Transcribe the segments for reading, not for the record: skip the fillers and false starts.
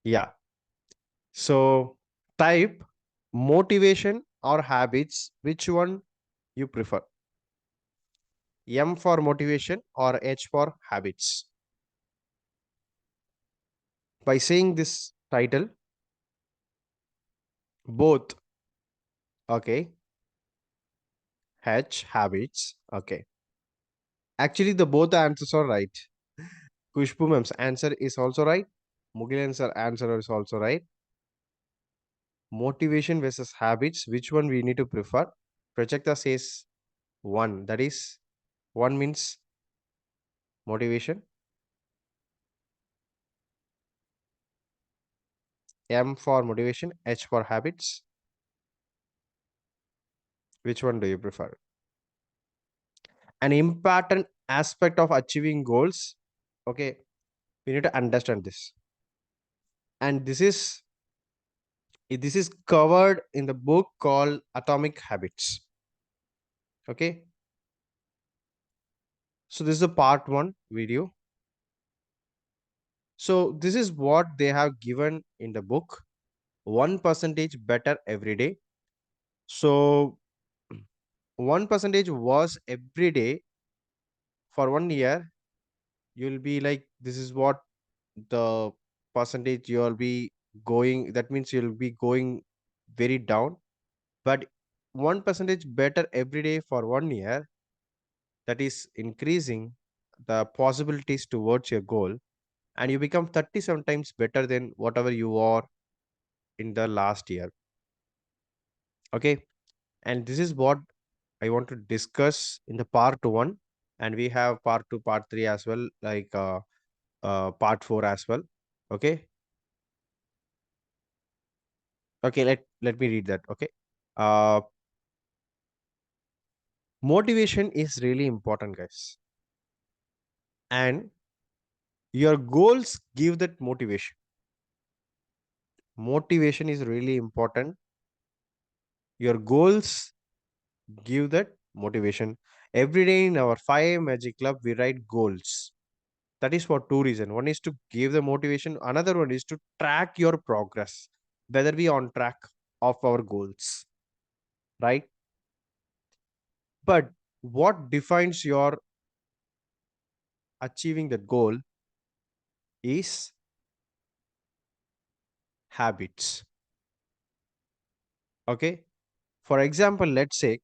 Yeah. So type motivation or habits, which one you prefer? M for motivation or H for habits? By saying this title, both, okay, H habits, okay. Actually, the both answers are right. Kushbu ma'am's answer is also right. Mugilan's answer is also right. Motivation versus habits, which one we need to prefer? Prajakta says one. That is, one means motivation. M for motivation, H for habits. Which one do you prefer? An important aspect of achieving goals. Okay, we need to understand this. And this is covered in the book called Atomic Habits. Okay, so this is the part one video. So this is what they have given in the book. 1% better every day. So 1% was every day for 1 year. You'll be like, this is what the percentage you'll be going. That means you'll be going very down. But 1% better every day for 1 year, that is increasing the possibilities towards your goal, and you become 37 times better than whatever you are in the last year. Okay, and this is what I want to discuss in the part one, and we have part two, part three as well, like part four as well. Okay, okay, let me read that. Okay, uh, motivation is really important, guys, and your goals give that motivation. Motivation is really important. Your goals give that motivation. Every day in our 5 Magic Club, we write goals. That is for two reasons. One is to give the motivation, another one is to track your progress, whether we on track of our goals, right? But what defines your achieving that goal is habits. Okay. For example, let's say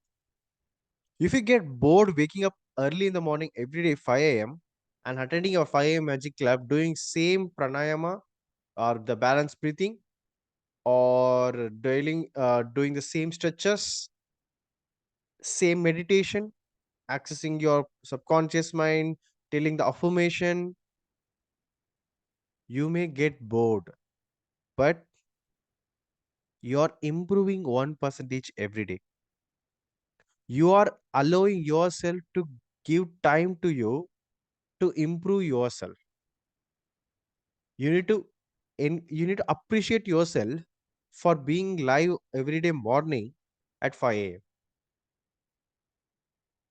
if you get bored waking up early in the morning every day 5 a.m. and attending your 5 a.m. Magic Club, doing same pranayama or the balance breathing or doing the same stretches, same meditation, accessing your subconscious mind, telling the affirmation, you may get bored, but you're improving 1% every day. You are allowing yourself to give time to you to improve yourself. You need to you need to appreciate yourself for being live every day morning at 5 a.m.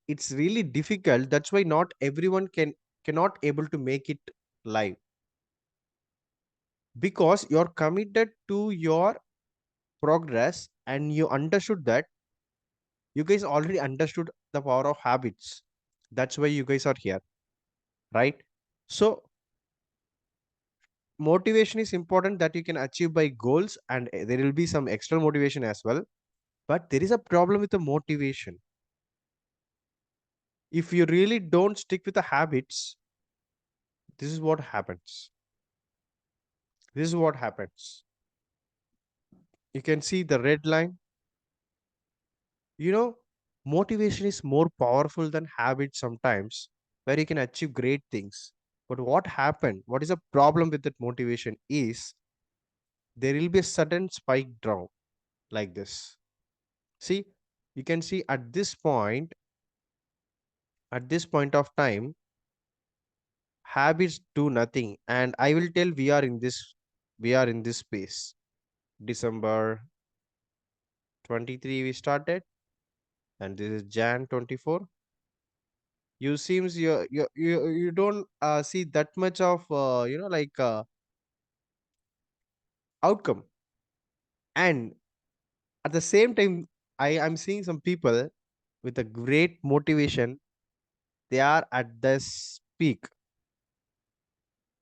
It's really difficult. That's why not everyone cannot able to make it live, because you're committed to your progress and you understood that. You guys already understood the power of habits. That's why you guys are here, right? So motivation is important that you can achieve by goals, and there will be some external motivation as well. But there is a problem with the motivation. If you really don't stick with the habits, this is what happens. This is what happens. You can see the red line. You know, motivation is more powerful than habit sometimes, where you can achieve great things. But what happened? What is a problem with that motivation is there will be a sudden spike down like this. See, you can see at this point of time, habits do nothing. And I will tell we are in this space. December 23 we started, and this is Jan 24. You seems you don't see that much of like outcome. And at the same time, I'm seeing some people with a great motivation. They are at this peak.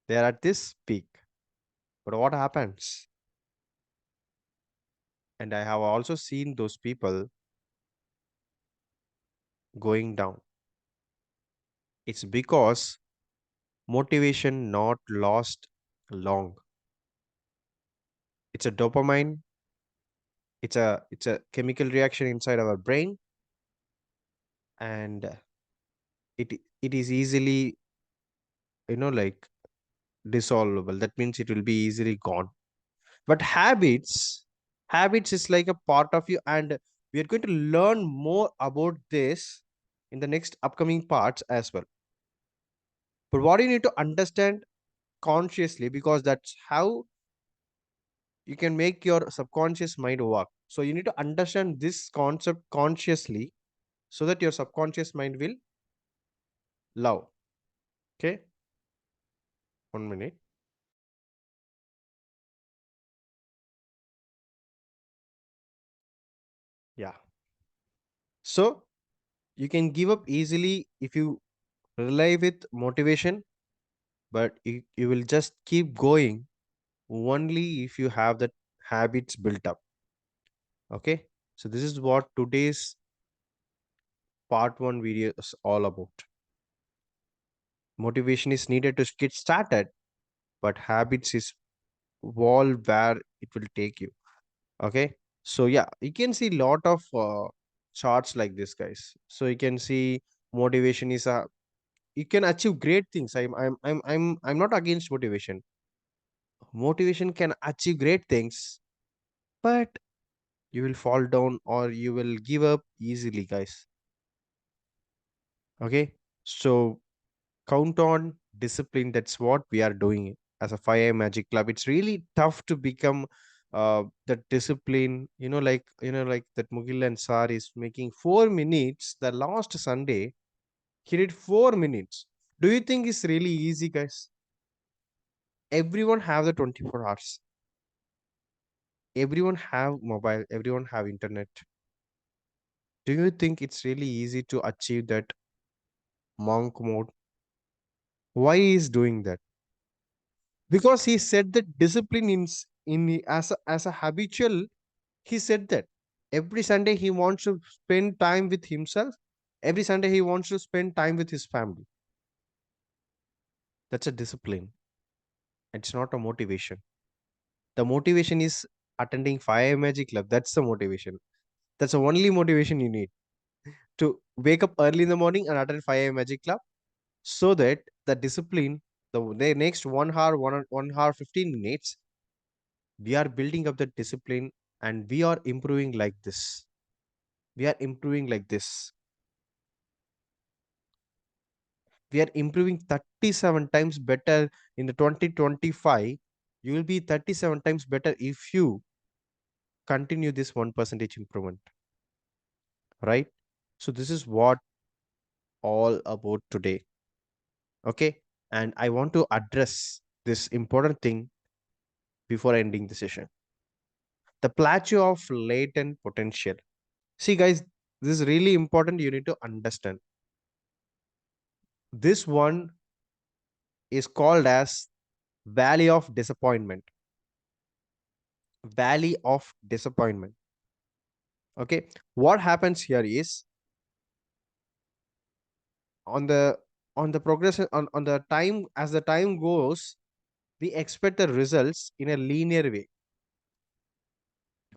They are at this peak. But what happens? And I have also seen those people going down. It's because motivation not lost long. It's a dopamine. It's a chemical reaction inside our brain, and it is easily, like, dissolvable. That means it will be easily gone. But habits is like a part of you, and we are going to learn more about this in the next upcoming parts as well. But what you need to understand consciously, because that's how you can make your subconscious mind work. So you need to understand this concept consciously so that your subconscious mind will love. Okay, 1 minute. Yeah. So you can give up easily if you rely with motivation, but you will just keep going only if you have that habits built up. Okay. So this is what today's part one video is all about. Motivation is needed to get started, but habits is wall where it will take you. Okay. So yeah, you can see lot of charts like this, guys. So you can see motivation is a, you can achieve great things. I'm not against motivation. Motivation can achieve great things, but you will fall down or you will give up easily, guys. Okay. So count on discipline. That's what we are doing as a fire magic club. It's really tough to become the discipline, like that Mugil and Sar is making 4 minutes the last Sunday. He did 4 minutes. Do you think it's really easy, guys? Everyone have the 24 hours. Everyone have mobile. Everyone have internet. Do you think it's really easy to achieve that monk mode? Why is doing that? Because he said that discipline as a habitual. He said that every Sunday he wants to spend time with himself. Every Sunday he wants to spend time with his family. That's a discipline. It's not a motivation. The motivation is attending fire magic club. That's the motivation. That's the only motivation you need, to wake up early in the morning and attend fire magic club, so that the discipline, the next 1 hour, 1 hour 15 minutes, we are building up the discipline, and we are improving like this. We are improving like this. We are improving 37 times better in the 2025. You will be 37 times better if you continue this 1% improvement, right? So this is what all about today. Okay. And I want to address this important thing before ending the session: the plateau of latent potential. See, guys, this is really important. You need to understand. This one is called as valley of disappointment. Valley of disappointment. Okay. What happens here is, on the progression, on the time, as the time goes, we expect the results in a linear way.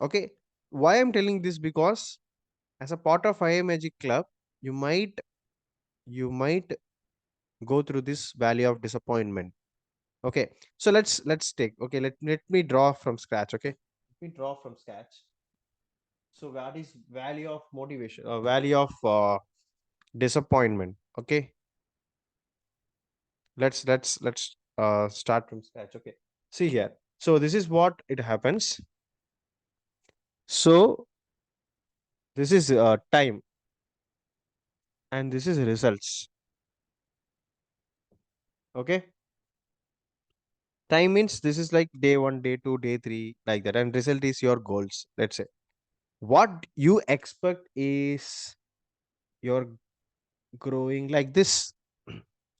Okay. Why I'm telling this? Because as a part of IM Magic Club, you might you might go through this valley of disappointment. Okay. So let's take, okay, let me draw from scratch. Okay. Let me draw from scratch. So what is valley of motivation, valley of disappointment? Okay. Let's start from scratch. Okay. See here. So this is what it happens. So this is time, and this is results. Okay. Time means this is like day one, day two, day three, like that. And result is your goals. Let's say what you expect is you're growing like this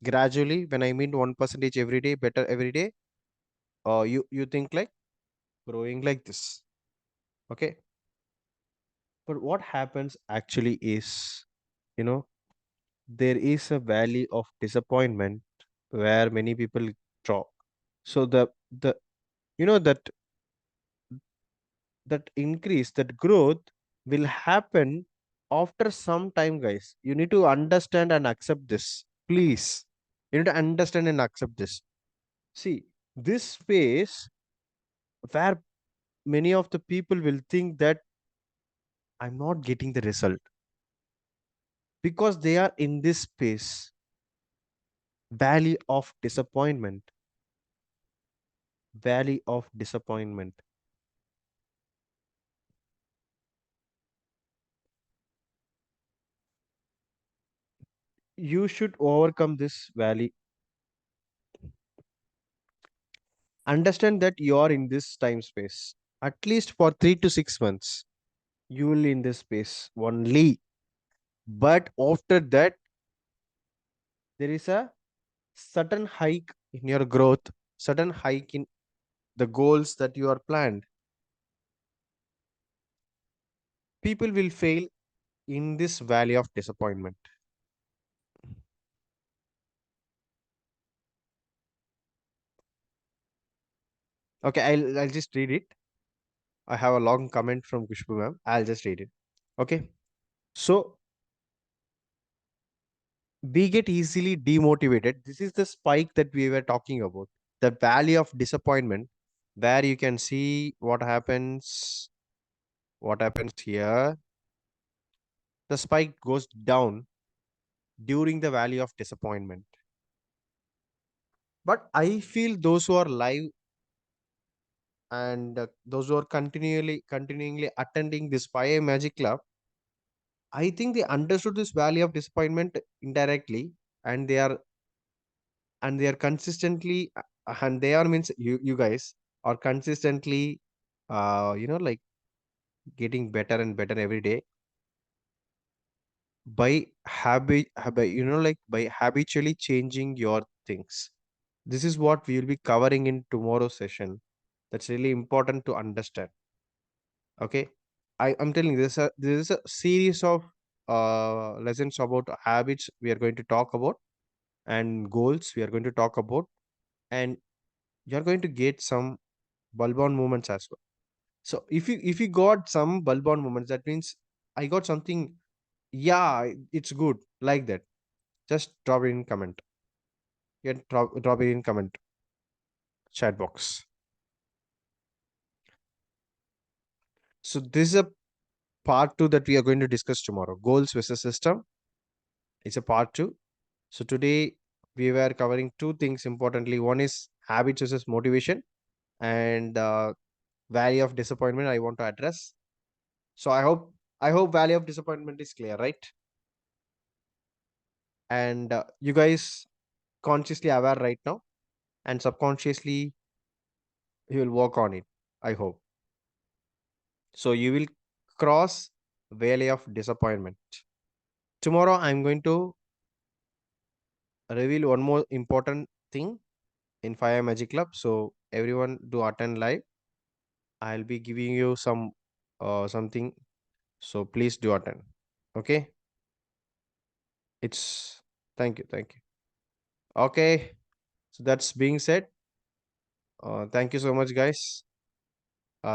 gradually. When I mean 1% every day, better every day, or you think like growing like this. Okay. But what happens actually is, you know, there is a valley of disappointment where many people drop. So the you know that increase, that growth will happen after some time, guys. You need to understand and accept this, please. You need to understand and accept this. See, this phase where many of the people will think that I'm not getting the result because they are in this space, valley of disappointment, valley of disappointment. You should overcome this valley. Understand that you are in this time space at least for 3 to 6 months. You will in this space only, but after that there is a sudden hike in your growth, sudden hike in the goals that you are planned. People will fail in this valley of disappointment. Okay, I'll just read it. I have a long comment from Kushbu ma'am. I'll just read it. Okay. So we get easily demotivated. This is the spike that we were talking about. The valley of disappointment, where you can see what happens here. The spike goes down during the valley of disappointment. But I feel those who are live and those who are continually attending this 5 Magic Club, I think they understood this valley of disappointment indirectly, and they are consistently and they are means you guys are consistently like getting better and better every day by habitually changing your things. This is what we will be covering in tomorrow's session. That's really important to understand. Okay, I'm telling you, this is a series of lessons about habits we are going to talk about, and goals we are going to talk about, and you're going to get some bulb on moments as well. So if you got some bulb on moments, that means I got something. Yeah, it's good like that. Just drop it in comment. Yeah, drop it in comment chat box. So this is a part two that we are going to discuss tomorrow. Goals versus system. It's a part two. So today we were covering two things importantly. One is habits versus motivation, and valley of disappointment. I want to address. So I hope valley of disappointment is clear, right? And you guys consciously aware right now, and subconsciously you will work on it. I hope so. You will cross valley of disappointment. Tomorrow I'm going to reveal one more important thing in Fire Magic Club. So everyone do attend live. I'll be giving you something. So please do attend. Okay. It's thank you. Thank you. Okay. So that's being said. Thank you so much, guys.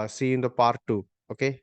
See you in the part two. Okay.